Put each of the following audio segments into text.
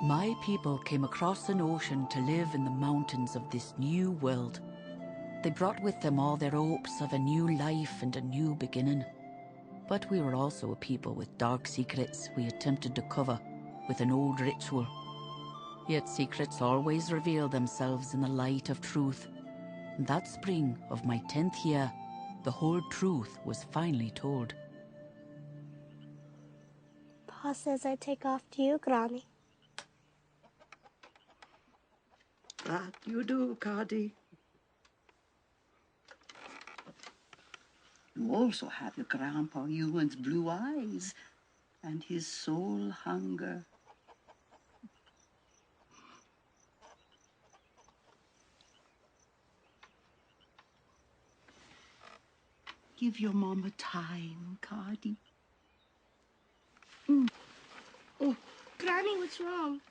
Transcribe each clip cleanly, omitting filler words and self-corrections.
My people came across an ocean to live in the mountains of this new world. They brought with them all their hopes of a new life and a new beginning. But we were also a people with dark secrets we attempted to cover with an old ritual. Yet secrets always reveal themselves in the light of truth. That spring of my 10th year, the whole truth was finally told. Pa says I take after you, Granny. That you do, Cadi. You also have your Grandpa Ewan's blue eyes and his soul hunger. Give your mama time, Cadi. Oh, Granny, what's wrong?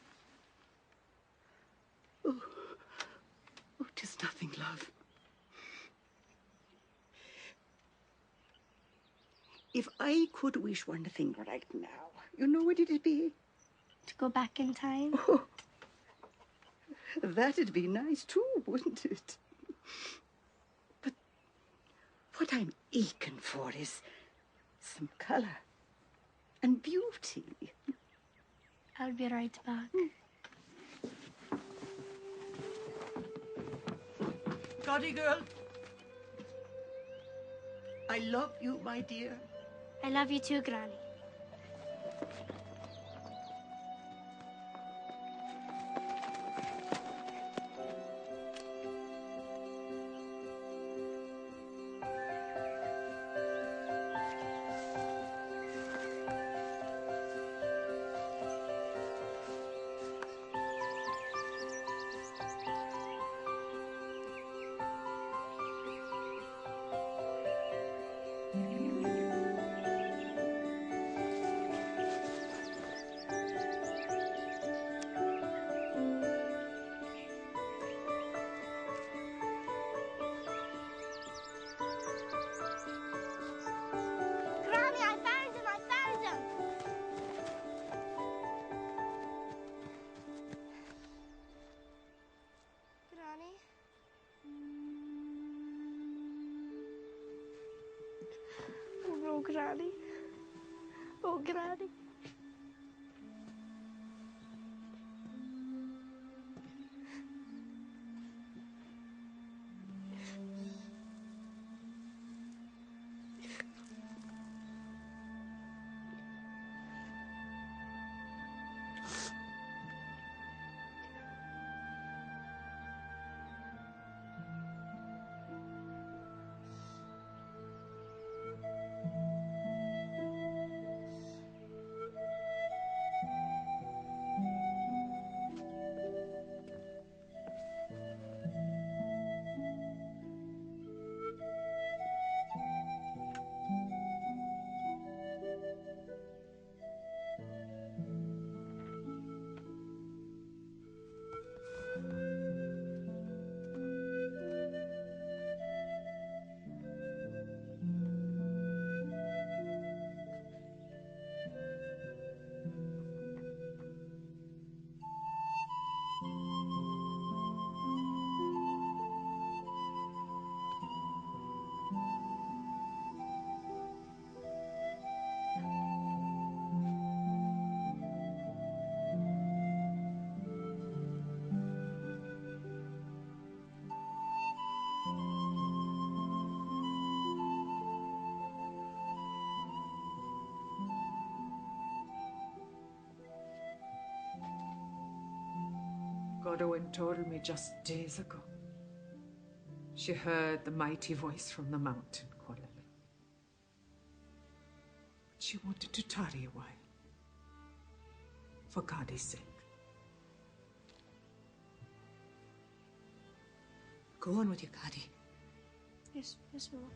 Oh, 'tis nothing, love. If I could wish one thing right now, you know what it'd be? To go back in time? Oh, that'd be nice too, wouldn't it? But what I'm aching for is some color and beauty. I'll be right back. Cadi girl, I love you, my dear. I love you too, Granny. Oh, Granny. Oh, Granny. Godwin told me just days ago. She heard the mighty voice from the mountain calling. She wanted to tarry a while, for Cadi's sake. Go on with you, Cadi. Yes, Mama.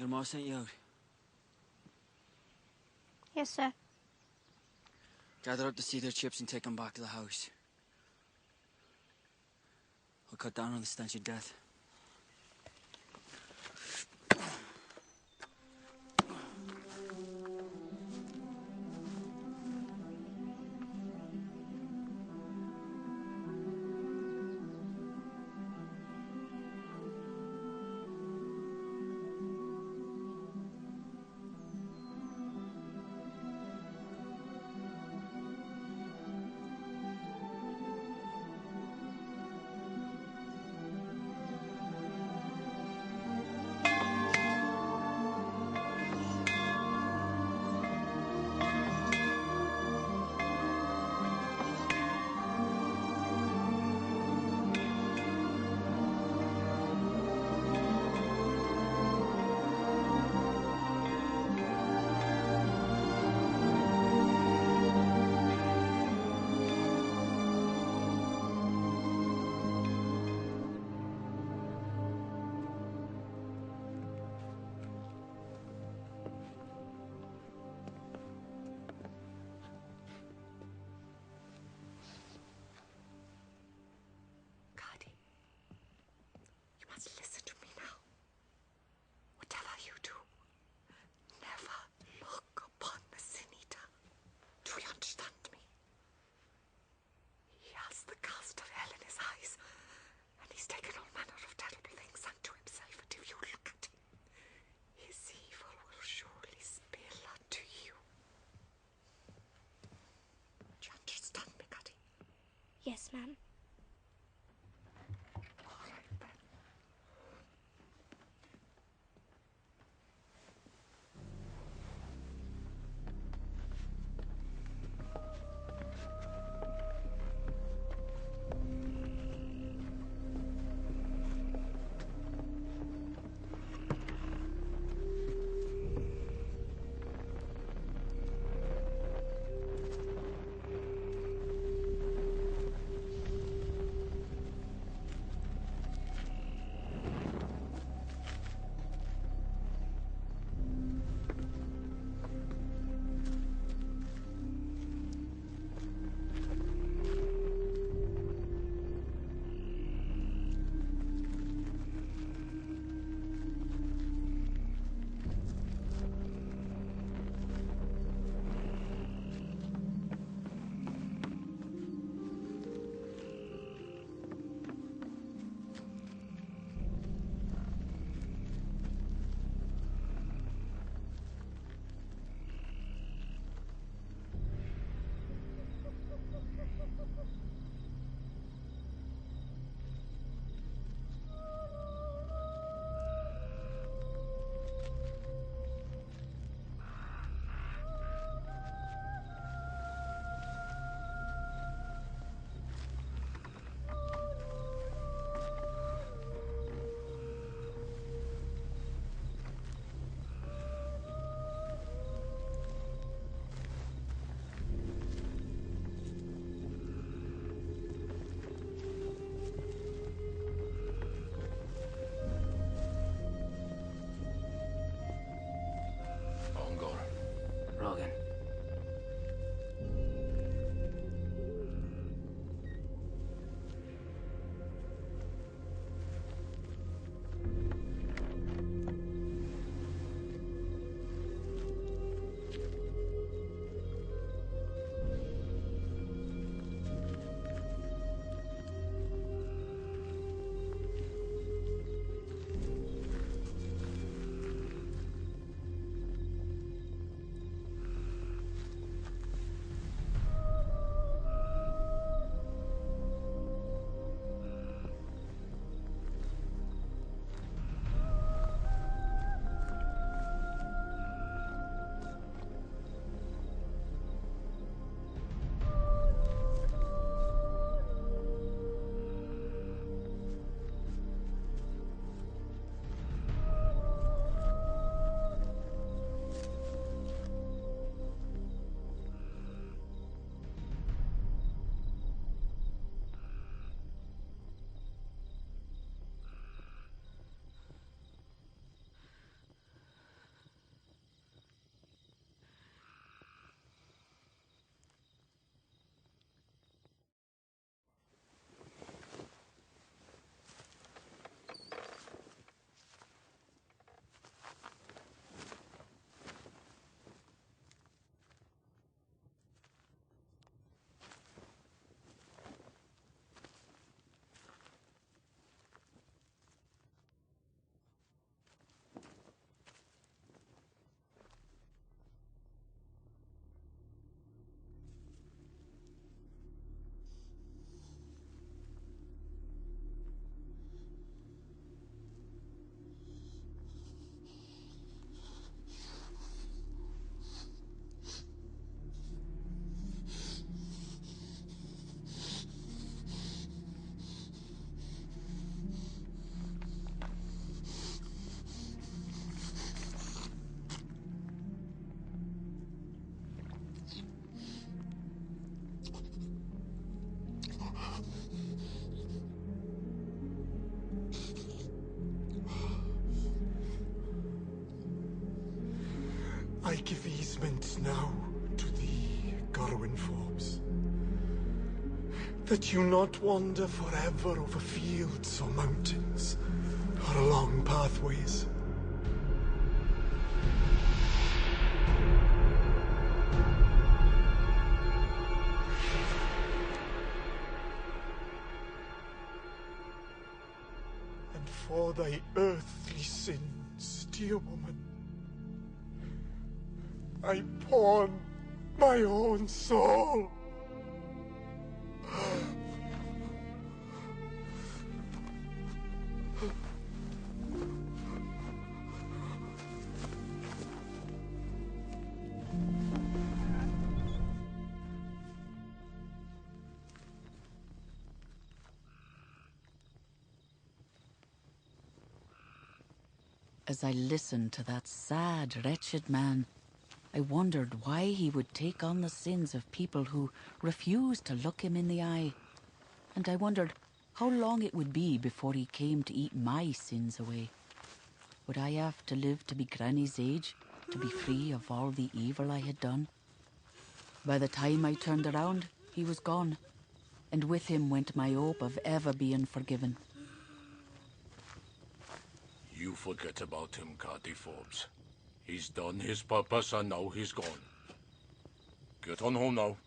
Mother-in-law sent you out. Yes, sir. Gather up the cedar chips and take them back to the house. I'll cut down on the stench of death. Listen to me now. Whatever you do, never look upon the sin eater. Do you understand me? He has the cast of hell in his eyes, and he's taken all manner of terrible things unto himself, and if you look at him, his evil will surely spill unto you. Do you understand me, Cadi? Yes, ma'am. give easement now to thee, Cadi Forbes, that you not wander forever over fields or mountains, or along pathways. And for thy earthly sins, dear woman, I pawn my own soul. As I listened to that sad, wretched man, I wondered why he would take on the sins of people who refused to look him in the eye. And I wondered how long it would be before he came to eat my sins away. Would I have to live to be Granny's age, to be free of all the evil I had done? By the time I turned around, he was gone, and with him went my hope of ever being forgiven. You forget about him, Cadi Forbes. He's done his purpose and now he's gone. Get on home now.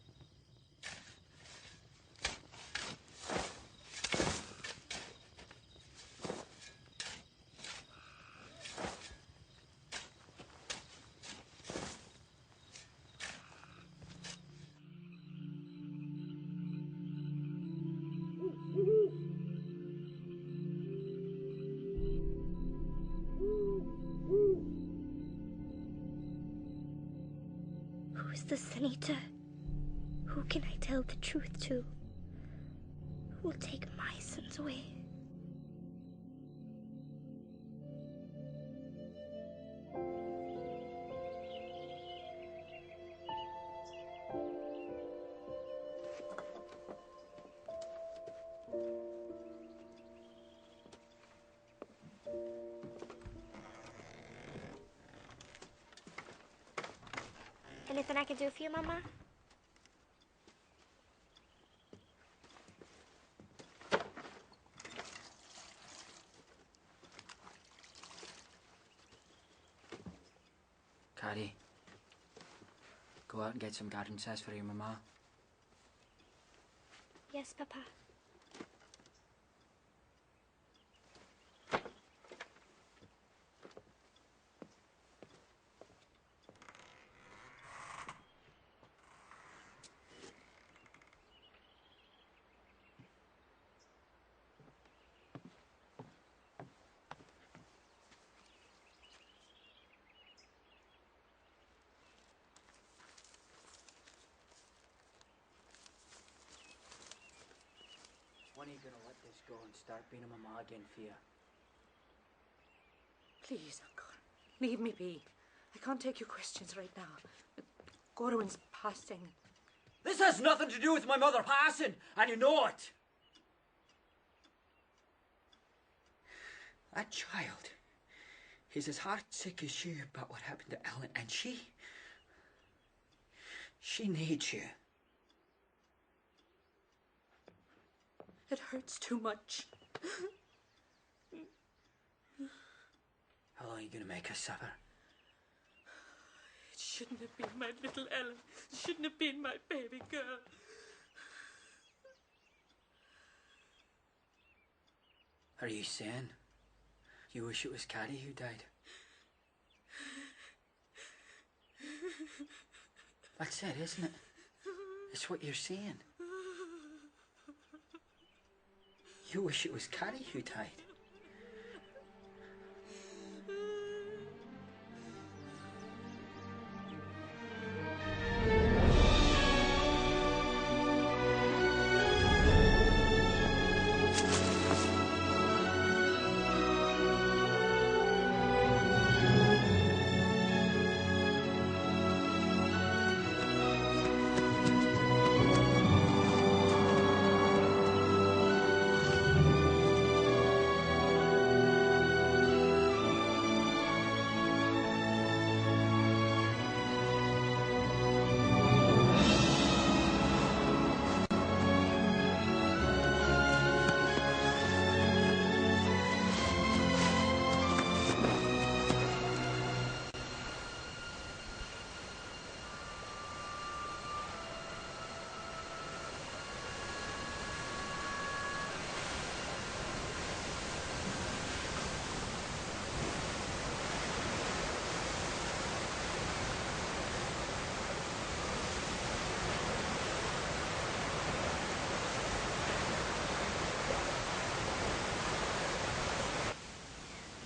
Who's the senator? Who can I tell the truth to? Who will take my sins away? Anything I can do for you, Mama? Cadi, go out and get some garden cess for your mama. Yes, Papa. When are you gonna let this go and start being a mama again for you? Please, Uncle, leave me be. I can't take your questions right now. Godwin's passing. This has nothing to do with my mother passing, and you know it. That child is as heartsick as you about what happened to Ellen, and she needs you. It hurts too much. How long are you gonna make her suffer? It shouldn't have been my little Ellen. It shouldn't have been my baby girl. Are you saying you wish it was Cadi who died? That's it, isn't it? It's what you're saying. You wish it was Cadi who died.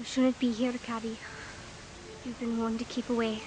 You shouldn't be here, Cadi. You've been warned to keep away.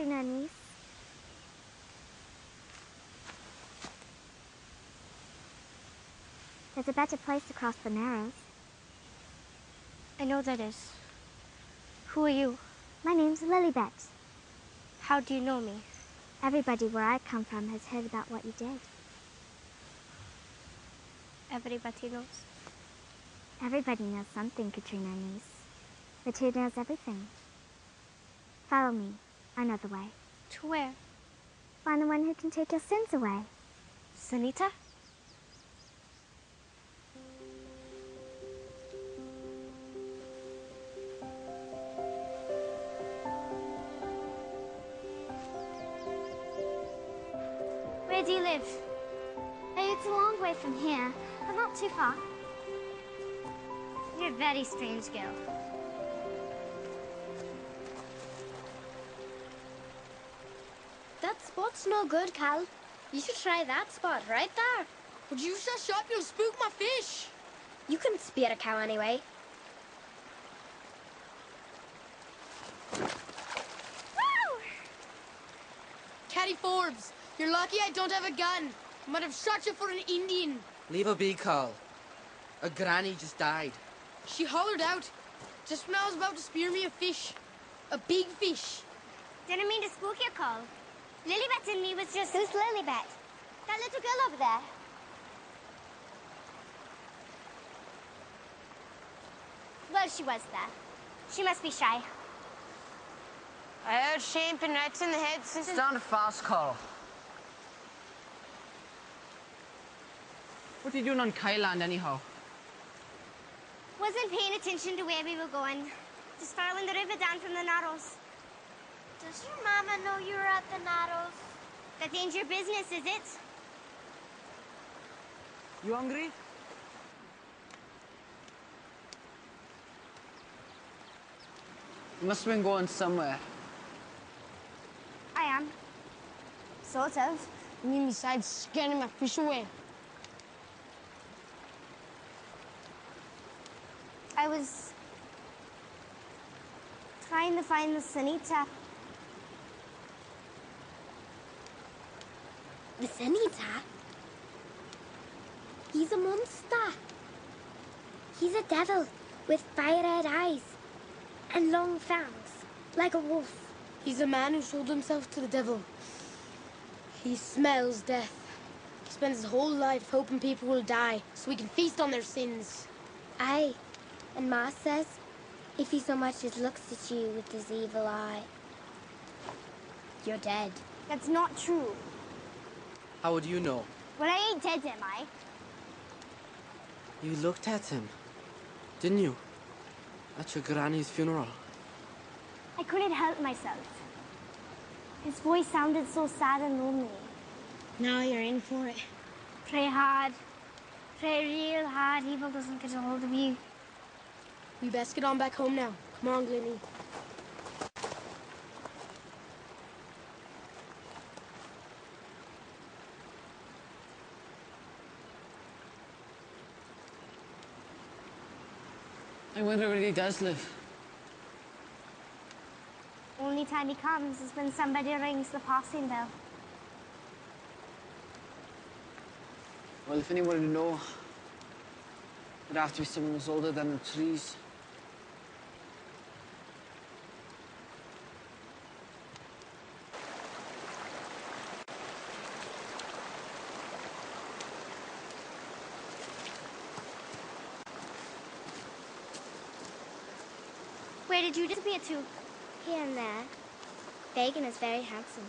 Niece. There's a better place across the Narrows. I know that is. Who are you? My name's Lilibet. How do you know me? Everybody where I come from has heard about what you did. Everybody knows? Everybody knows something, Katrina niece. But who knows everything? Follow me. I know the way. To where? Find the one who can take your sins away. Sunita? Where do you live? It's a long way from here, but not too far. You're a very strange girl. That spot's no good, Cal. You should try that spot right there. Would you shush up? You'll spook my fish. You can spear a cow anyway. Woo! Cadi Forbes, you're lucky I don't have a gun. I might have shot you for an Indian. Leave her be, Carl. A granny just died. She hollered out just when I was about to spear me a fish. A big fish. Didn't mean to spook your call. Lilibet and me was just... Who's Lilibet? That little girl over there. Well, she was there. She must be shy. I heard shame and rats in the head since... It's not a fast call. What are you doing on Kyland, anyhow? Wasn't paying attention to where we were going. Just following the river down from the Narrows. Does your mama know you were at the Narrows? That ain't your business, is it? You hungry? You must have been going somewhere. I am. Sort of. Me besides scaring my fish away. I was... trying to find the Sunita. The Sunita? He's a monster. He's a devil with fire-red eyes and long fangs, like a wolf. He's a man who sold himself to the devil. He smells death. He spends his whole life hoping people will die so he can feast on their sins. Aye, and Ma says if he so much as looks at you with his evil eye, you're dead. That's not true. How would you know? Well, I ain't dead, am I? You looked at him, didn't you? At your granny's funeral. I couldn't help myself. His voice sounded so sad and lonely. Now you're in for it. Pray hard. Pray real hard. Evil doesn't get a hold of you. We best get on back home now. Come on, Glennie. I wonder where he does live. Only time he comes is when somebody rings the passing bell. Well, if anyone would know, it'd have to be someone who's older than the trees. Where did you disappear to? Here and there. Fagin is very handsome.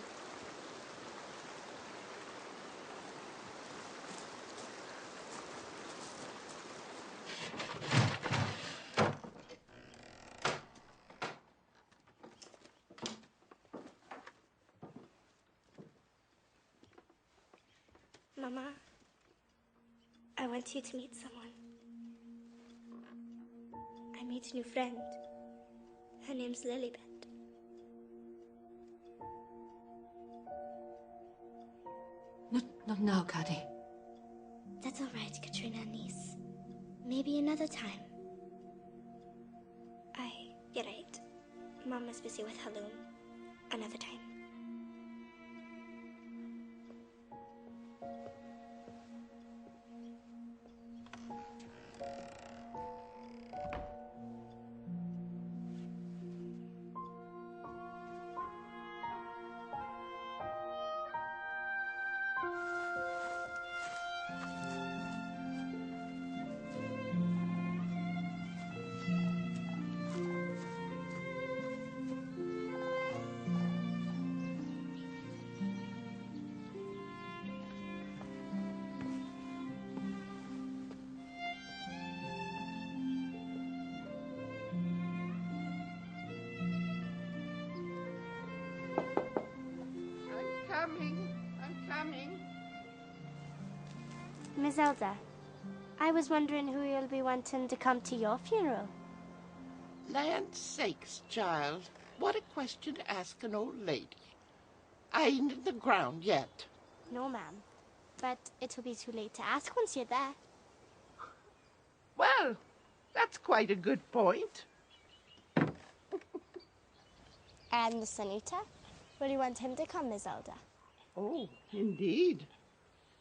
Mama, I want you to meet someone. I meet a new friend. Her name's Lilibet. Not now, Cadi. That's all right, Katrina and niece. Maybe another time. You're right. Mama's busy with Halloum. Another time. I'm coming. Miss Elda, I was wondering who you'll be wanting to come to your funeral. Land's sakes, child. What a question to ask an old lady. I ain't in the ground yet. No, ma'am. But it'll be too late to ask once you're there. Well, that's quite a good point. And the senator? Will you want him to come, Miss Elda? Oh, indeed.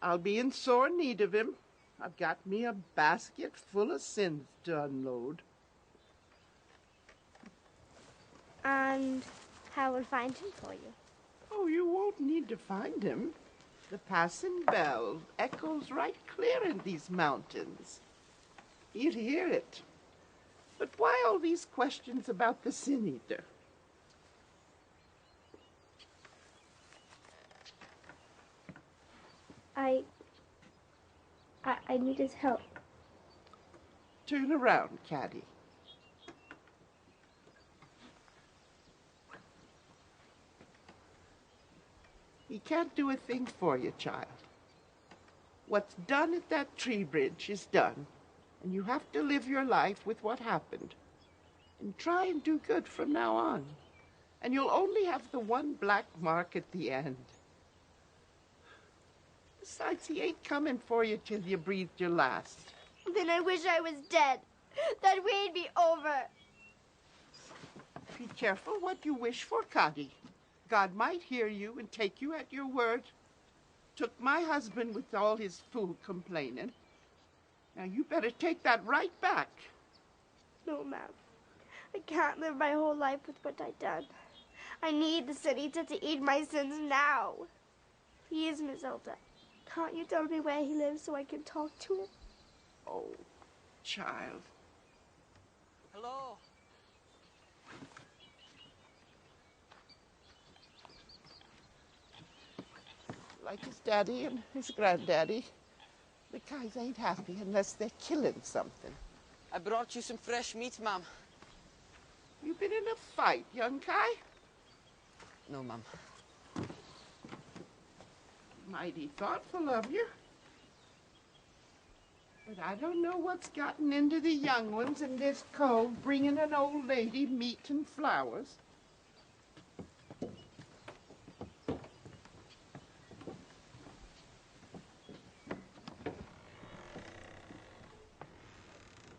I'll be in sore need of him. I've got me a basket full of sins to unload. And how will find him for you? Oh, you won't need to find him. The passing bell echoes right clear in these mountains. He'll hear it. But why all these questions about the Sin Eater? I need his help. Turn around, Cadi. He can't do a thing for you, child. What's done at that tree bridge is done, and you have to live your life with what happened. And try and do good from now on. And you'll only have the one black mark at the end. Besides, he ain't coming for you till you breathed your last. Then I wish I was dead. That way'd be over. Be careful what you wish for, Cadi. God might hear you and take you at your word. Took my husband with all his fool complaining. Now you better take that right back. No, ma'am. I can't live my whole life with what I've done. I need the senator to eat my sins now. Please, Miss Elda, can't you tell me where he lives so I can talk to him? Oh, child. Hello. Like his daddy and his granddaddy, the guys ain't happy unless they're killing something. I brought you some fresh meat, ma'am. You been in a fight, young Kai? No, ma'am. Mighty thoughtful of you. But I don't know what's gotten into the young ones in this cove bringing an old lady meat and flowers.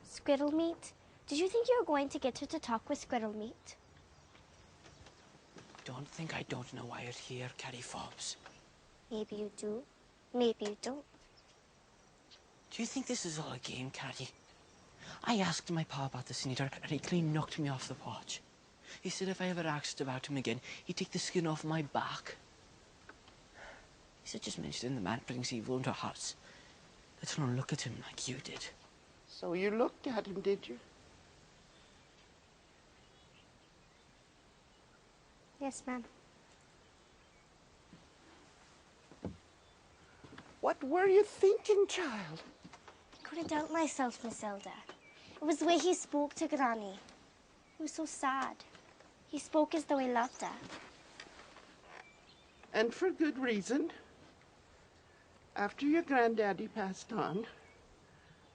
Squirrel meat? Did you think you were going to get her to talk with squirrel meat? Don't think I don't know why you're here, Cadi Forbes. Maybe you do. Maybe you don't. Do you think this is all a game, Cadi? I asked my pa about the senator, and he clean knocked me off the porch. He said if I ever asked about him again, he'd take the skin off my back. He said just mentioning the man brings evil into hearts. Let's not look at him like you did. So you looked at him, did you? Yes, ma'am. What were you thinking, child? I couldn't doubt myself, Miss Elder. It was the way he spoke to Granny. He was so sad. He spoke as though he loved her. And for good reason. After your granddaddy passed on,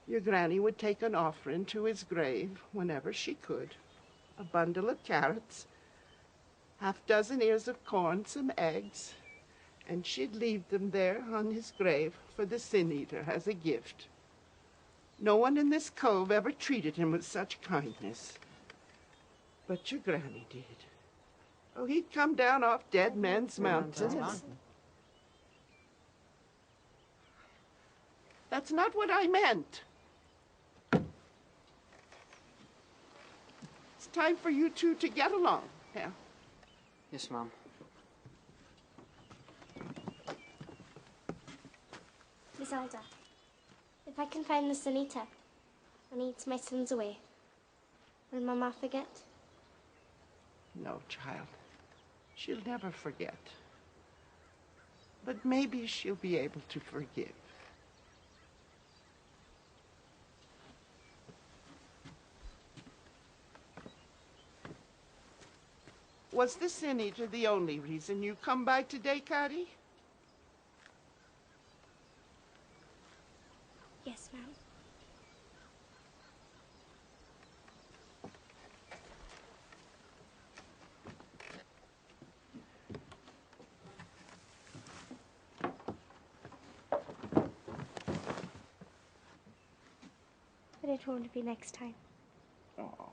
your granny would take an offering to his grave whenever she could. A bundle of carrots, half-dozen ears of corn, some eggs, and she'd leave them there on his grave for the Sin Eater as a gift. No one in this cove ever treated him with such kindness. But your granny did. Oh, he'd come down off Dead Man's Mountain. That's not what I meant. It's time for you two to get along, yeah? Yes, Mom. Miss Elder, if I can find the Sin Eater and eats my sins away, will Mama forget? No, child. She'll never forget. But maybe she'll be able to forgive. Was the Sin Eater the only reason you come by today, Cadi? Yes, ma'am. But it won't be next time. Oh.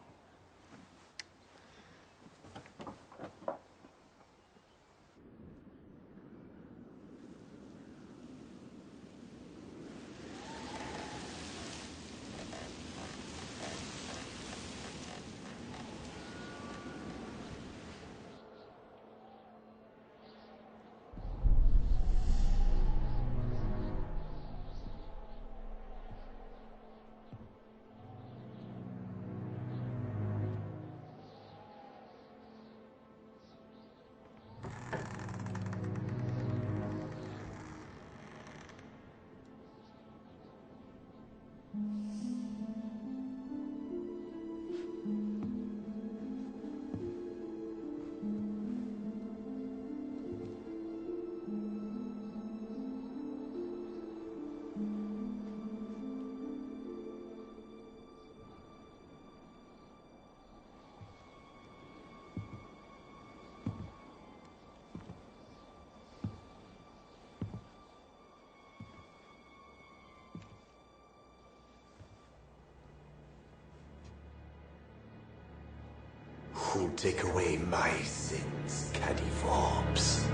Who'll take away my sins, Cadi Forbes?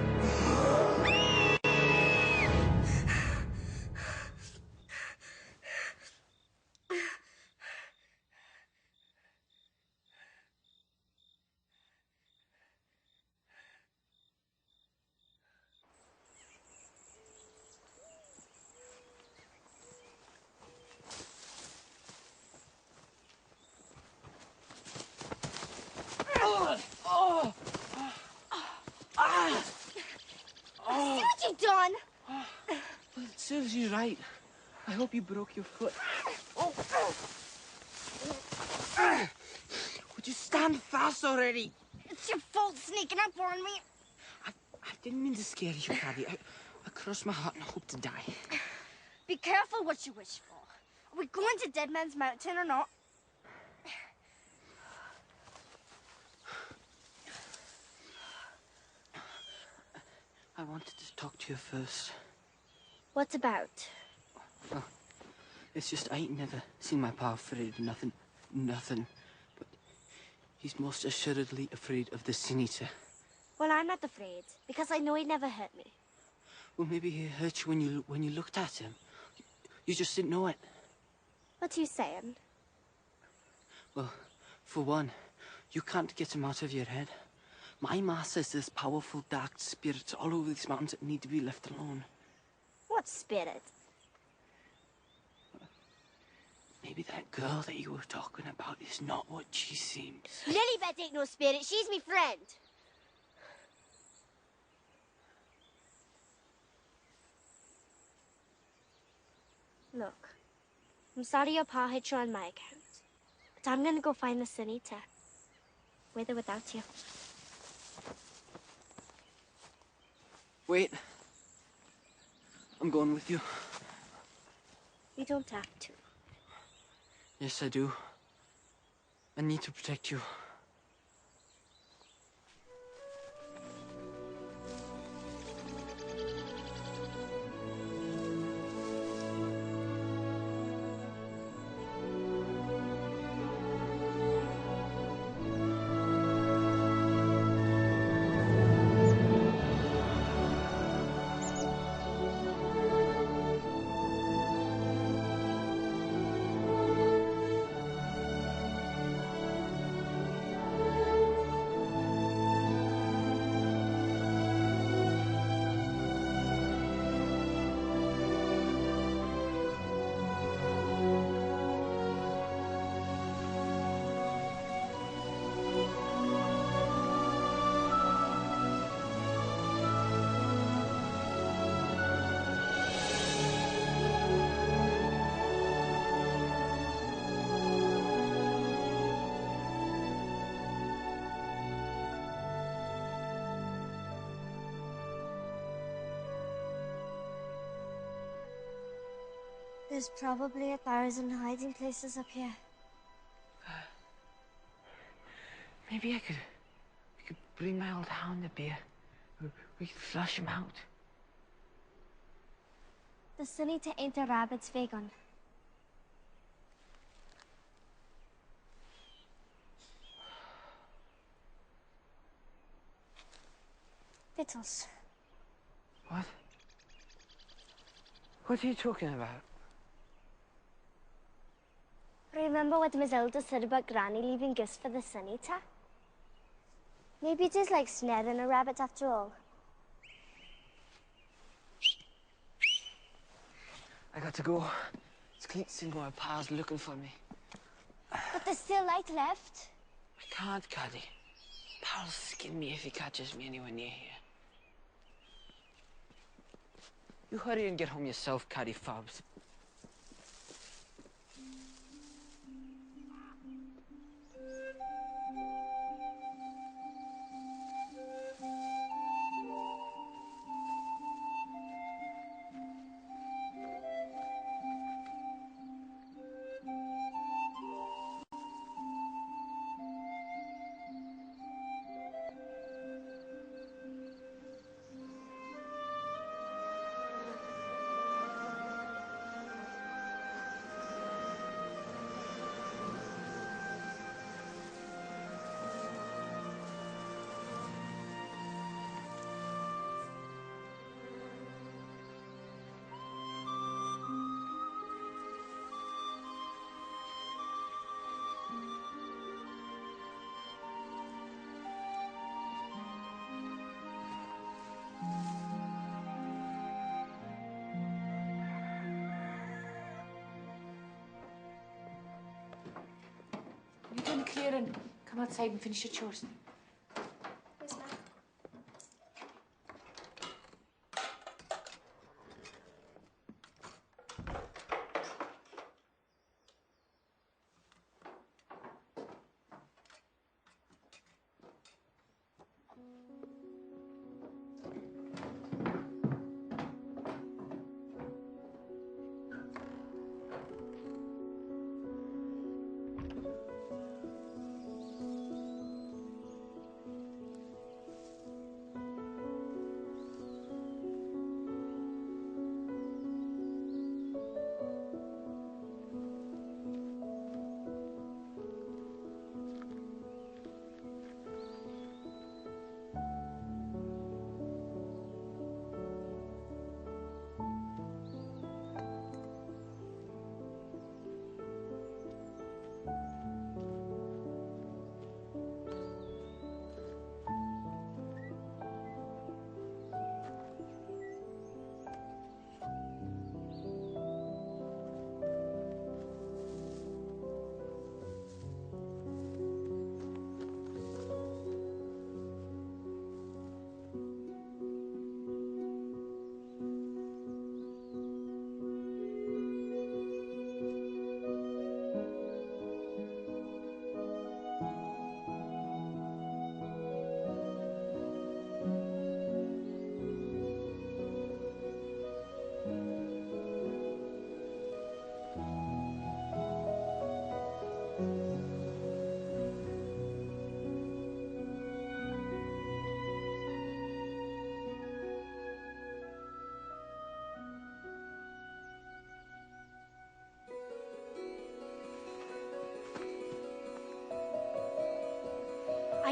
See what you've done? Well, it serves you right. I hope you broke your foot. Would you stand fast already? It's your fault sneaking up on me. I didn't mean to scare you, Cadi. I crossed my heart and hope to die. Be careful what you wish for. Are we going to Dead Man's Mountain or not? I wanted to talk to you first. What about? Well, it's just I ain't never seen my pa afraid of nothing. But he's most assuredly afraid of the Sin Eater. Well, I'm not afraid, because I know he'd never hurt me. Well, maybe he hurt you when you looked at him. You just didn't know it. What are you saying? Well, for one, you can't get him out of your head. My ma says there's powerful dark spirits all over these mountains that need to be left alone. What spirit? Maybe that girl that you were talking about is not what she seems. Lilybet ain't no spirit, she's me friend. Look, I'm sorry your pa hit you on my account, but I'm gonna go find the Sunita. With or without you. Wait. I'm going with you. You don't have to. Yes, I do. I need to protect you. There's probably 1,000 hiding places up here. Maybe I could bring my old hound up here. We could flush him out. The Sunita ain't a rabbit's vegan. Vittles. What? What are you talking about? Remember what Miss Elder said about Granny leaving gifts for the Sunita? Maybe it is like snaring a rabbit after all. I got to go. It's Clint Single, my pal's looking for me. But there's still light left. I can't, Cadi. Pal'll skin me if he catches me anywhere near here. You hurry and get home yourself, Cadi Forbes. You done clearing? Come outside and finish your chores. Yes, ma'am.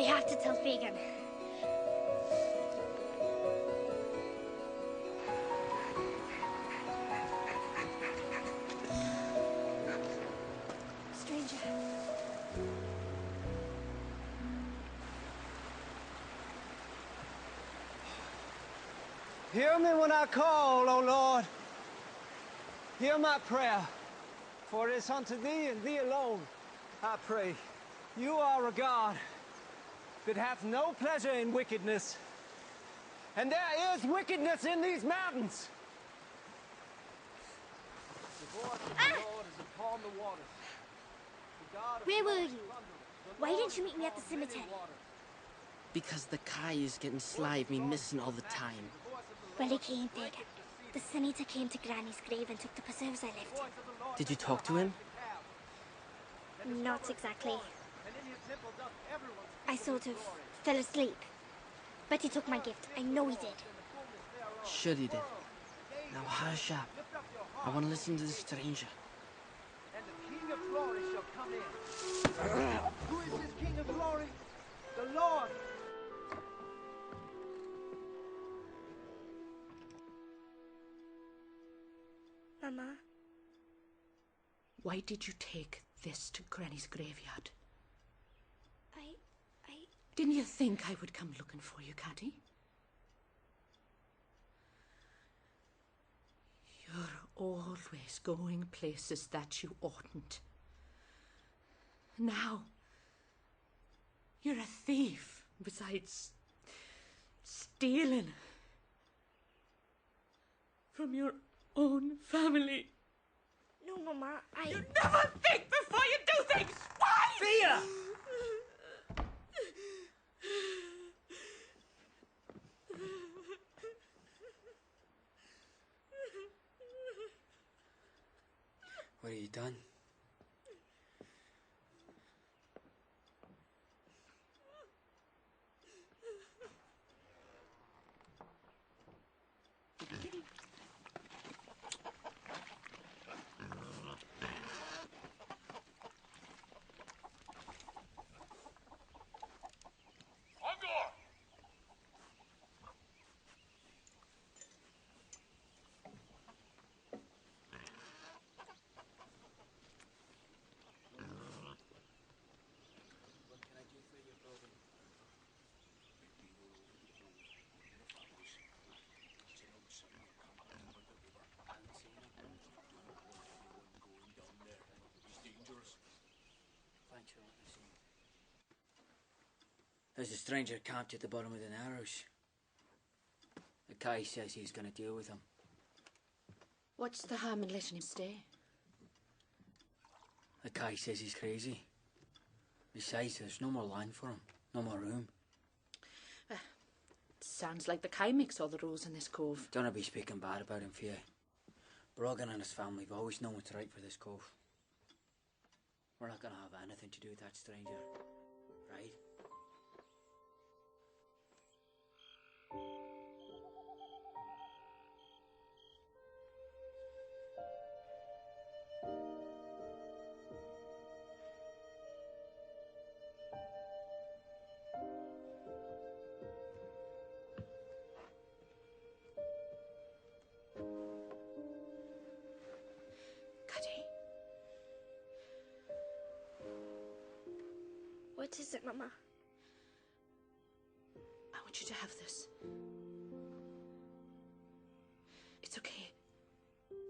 have to tell Fagin. Stranger. Hear me when I call, O Lord. Hear my prayer, for it is unto thee and thee alone I pray. You are a God that hath no pleasure in wickedness, and there is wickedness in these mountains. The voice of the Lord is upon the waters. The God of Where were floods you? thunders. The Why Lord didn't you is meet me at the upon many cemetery? waters. Because the Kai is getting sly of me missing all the time. Well, he came, Fagin. The senator came to Granny's grave and took the preserves I left him. Did you talk to him? Not exactly. I sort of fell asleep. But he took my gift. I know he did. Sure he did. Now hush up. I want to listen to the stranger. And the King of Glory shall come in. Who is this King of Glory? The Lord. Mama. Why did you take this to Granny's graveyard? Didn't you think I would come looking for you, Cadi? You're always going places that you oughtn't. Now, you're a thief, besides stealing from your own family. No, Mama, You never think before you do things! Why? Fear! What have you done? There's a stranger camped at the bottom of the Narrows. The Kai says he's going to deal with him. What's the harm in letting him stay? The Kai says he's crazy. Besides, there's no more land for him. No more room. Sounds like the Kai makes all the rules in this cove. Don't be speaking bad about him, Fia. Brogan and his family have always known what's right for this cove. We're not going to have anything to do with that stranger. Right? Cadi, What is it, Mama? I want you to have this. It's okay.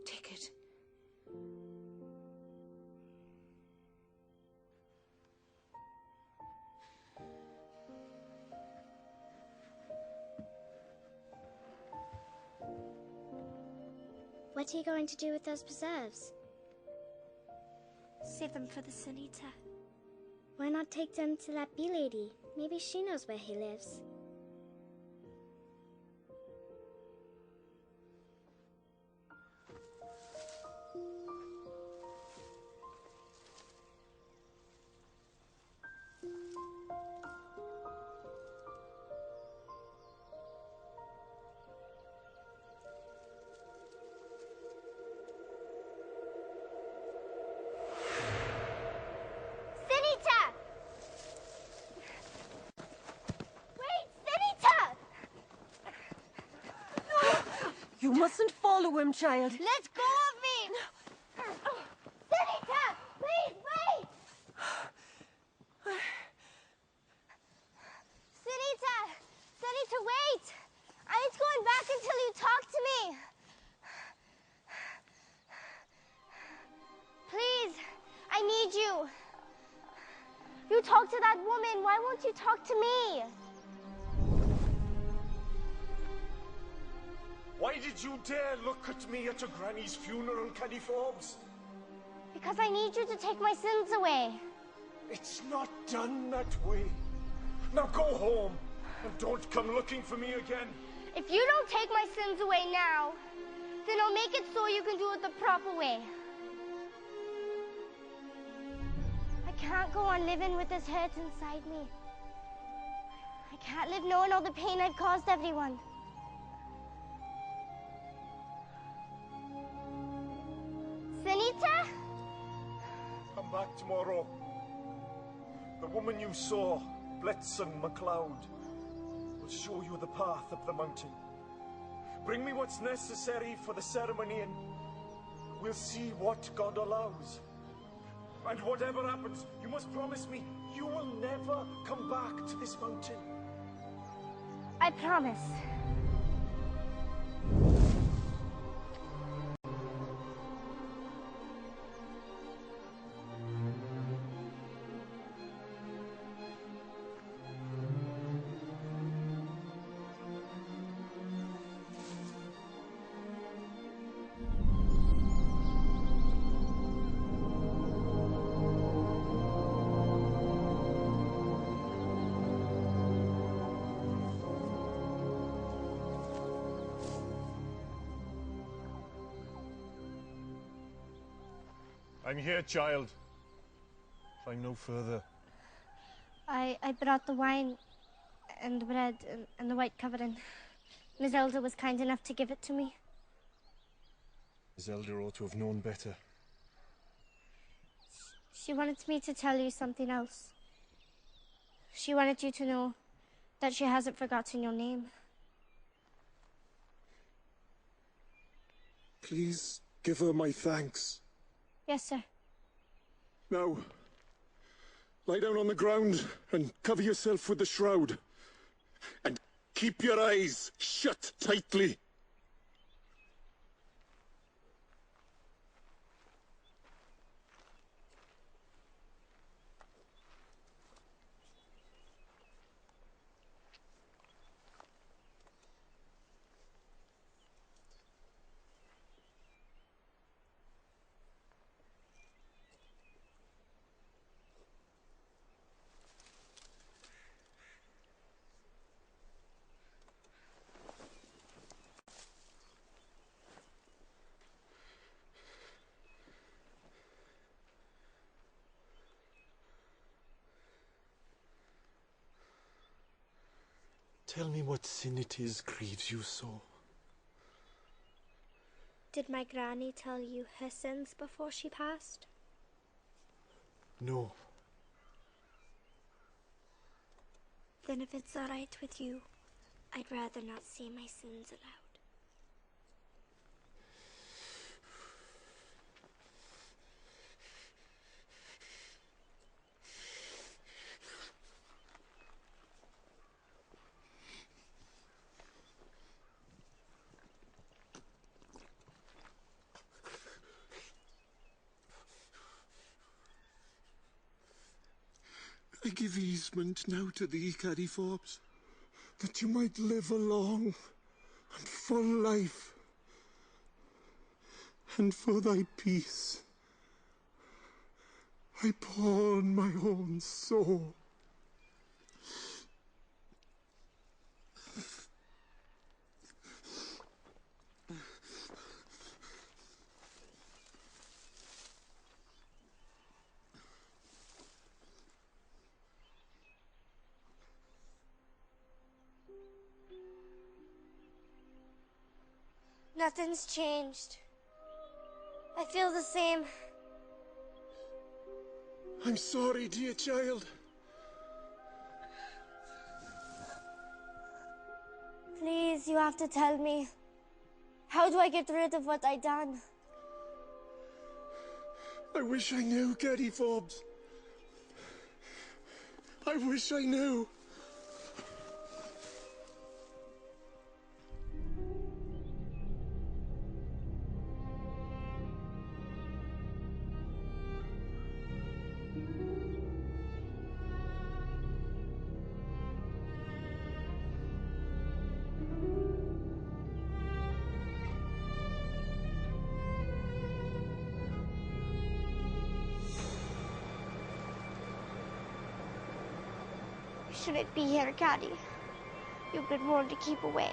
Take it. What are you going to do with those preserves? Save them for the senator. Why not take them to that bee lady? Maybe she knows where he lives. You mustn't follow him, child. Let go of me! Senator! Please, wait! Senator, wait! I ain't going back until you talk to me. Please, I need you. You talk to that woman, why won't you talk to me? Why did you dare look at me at your granny's funeral, Cadi Forbes? Because I need you to take my sins away. It's not done that way. Now go home, and don't come looking for me again. If you don't take my sins away now, then I'll make it so you can do it the proper way. I can't go on living with this hurt inside me. I can't live knowing all the pain I've caused everyone. Senita? Come back tomorrow. The woman you saw, Blitzen MacLeod, will show you the path up the mountain. Bring me what's necessary for the ceremony and we'll see what God allows. And whatever happens, you must promise me you will never come back to this mountain. I promise. I'm here, child. Climb no further. I brought the wine and the bread and the white covering. Miss Elder was kind enough to give it to me. Miss Elder ought to have known better. She wanted me to tell you something else. She wanted you to know that she hasn't forgotten your name. Please give her my thanks. Yes, sir. Now, lie down on the ground and cover yourself with the shroud. And keep your eyes shut tightly. Tell me what sin it is grieves you so. Did my granny tell you her sins before she passed? No. Then if it's all right with you, I'd rather not say my sins aloud. I give easement now to thee, Cadi Forbes, that you might live a long and full life, and for thy peace I pawn my own soul. Nothing's changed. I feel the same. I'm sorry, dear child. Please, you have to tell me. How do I get rid of what I done? I wish I knew, Cadi Forbes. I wish I knew. Shouldn't be here, Cadi. You've been warned to keep away.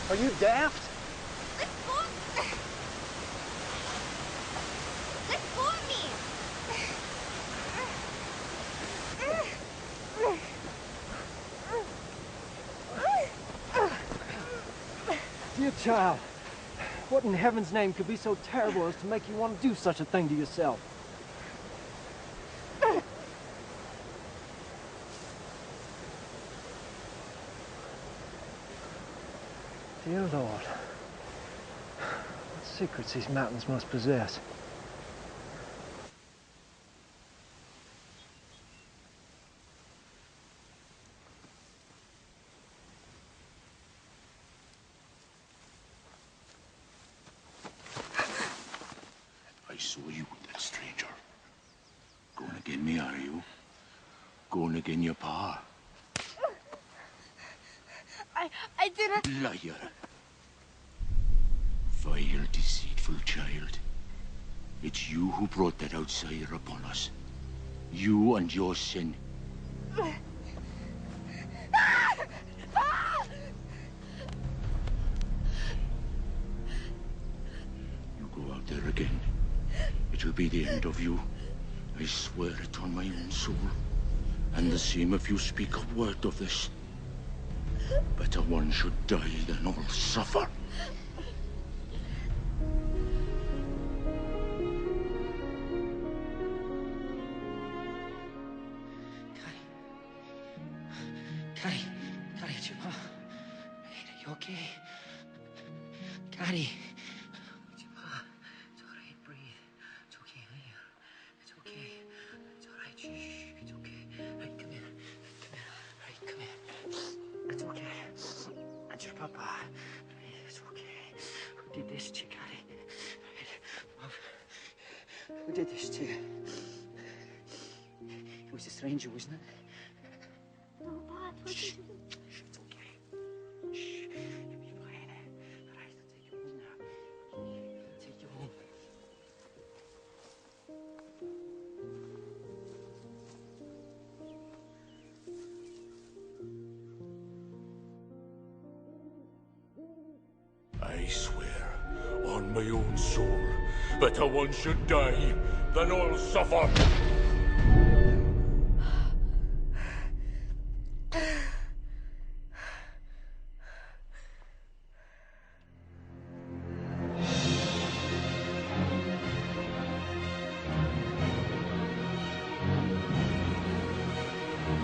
Are you daft? Let go! Let go of me! Dear child, what in heaven's name could be so terrible as to make you want to do such a thing to yourself? Dear Lord, what secrets these mountains must possess. I saw you with that stranger. Going again me, are you? Going again your pa? I didn't... Liar. Vile, deceitful child. It's you who brought that outsider upon us. You and your sin. You go out there again. It'll be the end of you. I swear it on my own soul. And the same if you speak a word of this. Better one should die than all suffer. Cadi, it's your pa. Are you okay? Cadi. It's your pa. It's all right, breathe. It's okay, here. It's okay. It's all right, shh. It's okay. Right, come here. Right, come here. It's okay. It's your papa. Right, it's okay. Who did this to you, Cadi? Right, Mom. Who did this to you? It was a stranger, wasn't it? No, Bob, Shh. It's okay. Shh. You'll be fine. All right, I'll take you home now. I'll take you home. I swear on my own soul, better one should die than all suffer.